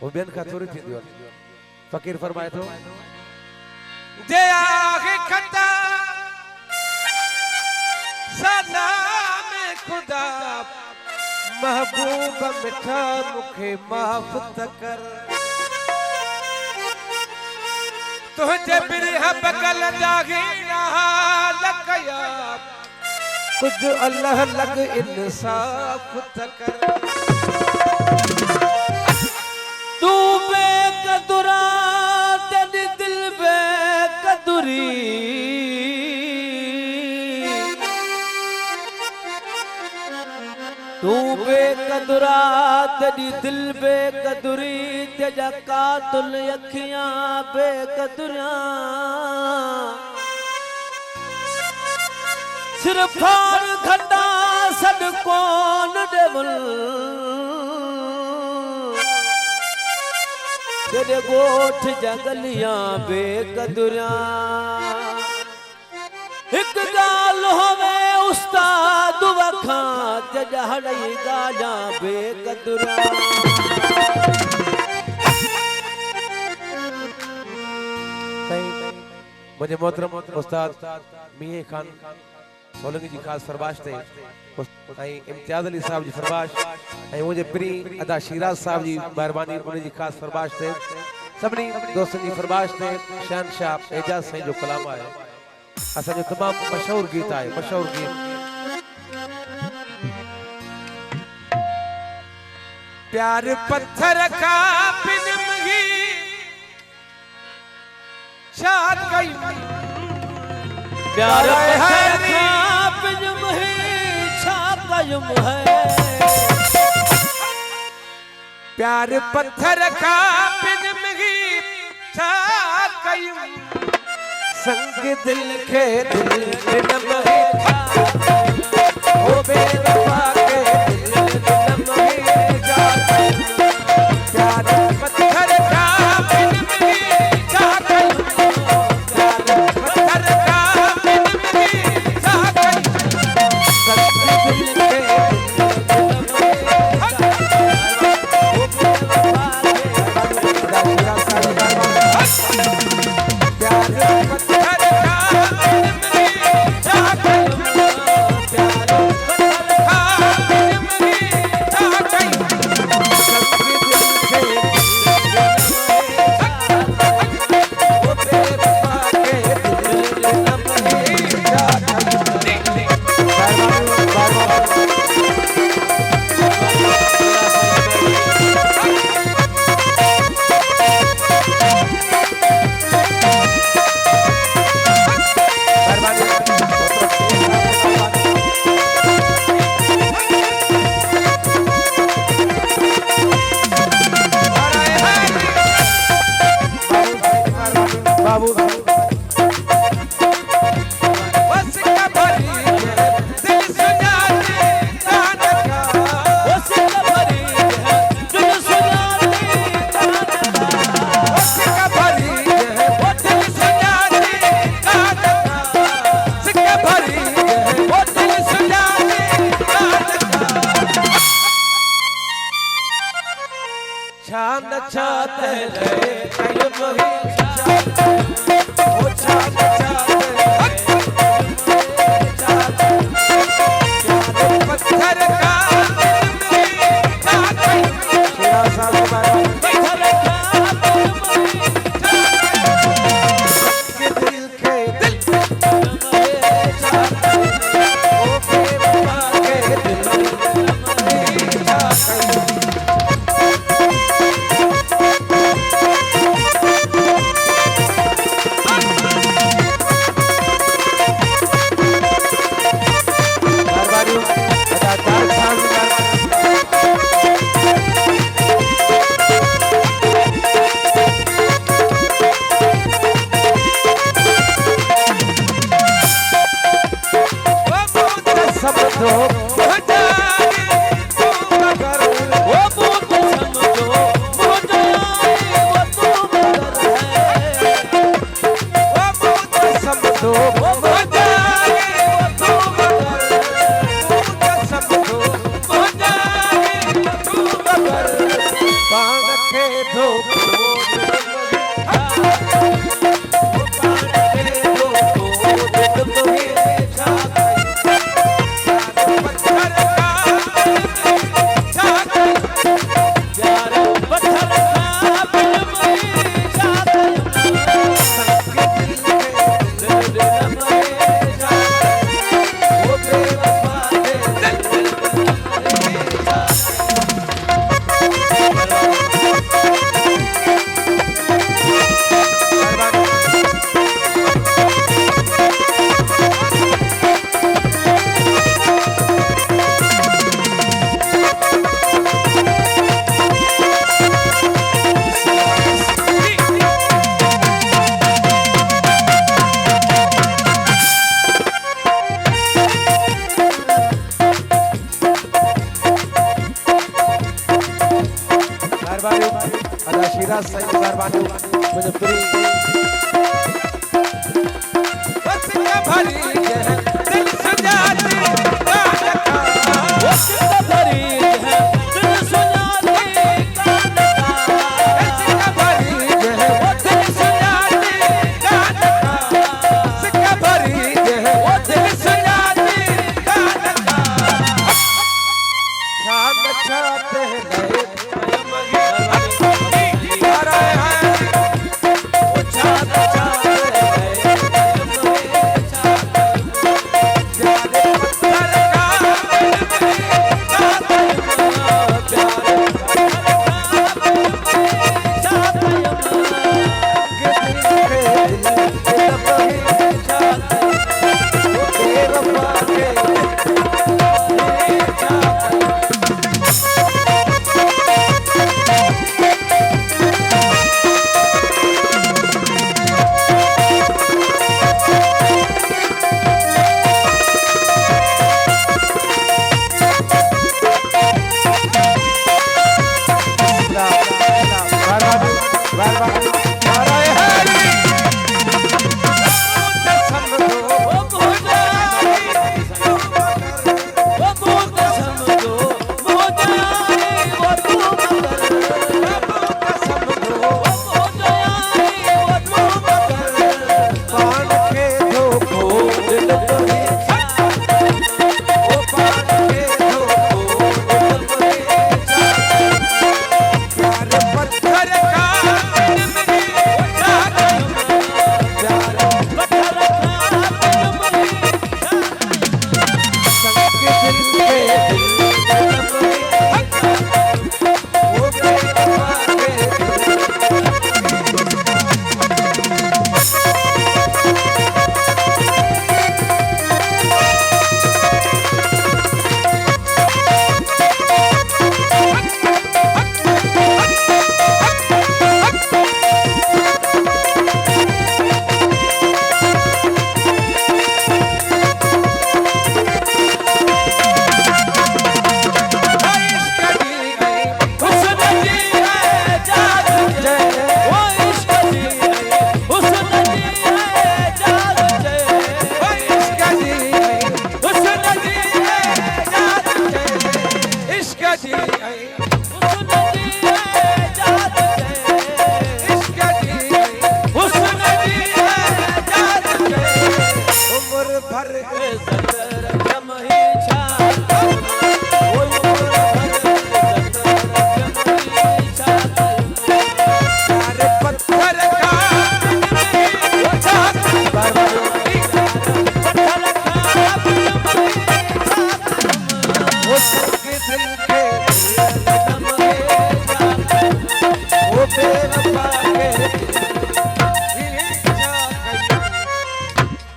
वो बेन का थोड़ी थी दियो फकीर फरमाए तो जे आगे खता सदा में खुदा महबूब मिठा मुखे माफ तकर तुझे बिरह बगल जागे लकया कुछ अल्लाह लग इंसाफ तकर तू बेकदुरा तेरी दिल बेकदुरी तू बेकदुरा तेरी दिल बेकदुरी तेजा कातुल अखियां बेकदुरा सिर्फ खंडा सद कौन देवल तेरे गोठ जंगलियां बेकदुरा एक गाल होवे उस्ताद वखा तेजा हड़ई गाला बेकदुरा मुझे मोहतरम उस्ताद मियां खान सोलंकी जी खास फरमाश थे इम्तियाज अली साहब जी फरमाश मुझे प्री अदा शिराज साहब जी मेहरबानी उन्हें जी खास फरमाश थे सभी दोस्तों जी फरमाश थे शहनशाह एजाज साईं जो कलाम आया असा जो तमाम मशहूर गीत आए मशहूर गीत प्यार पत्थर का बिनमही शाद कई प्यार पत्थर का बिनमही छाकयुम है प्यार पत्थर का बिनमही शाद कई संग दिल के दिल नमही ओ बेवफा के दिल नमही प्यार पत्थर का बिनमही शाद कई प्यार पत्थर का बिनमही शाद कई संग दिल के धोखो मेहरबानी अदा शिराज साईं मेहरबानी मुझे प्री बस का भरी है दिल सुजाती गाना का बस का भरी है दिल सुजाती गाना का बस का भरी है दिल सुजाती गाना का बस का भरी है दिल सुजाती गाना का शान चाहते हैं पत्थर का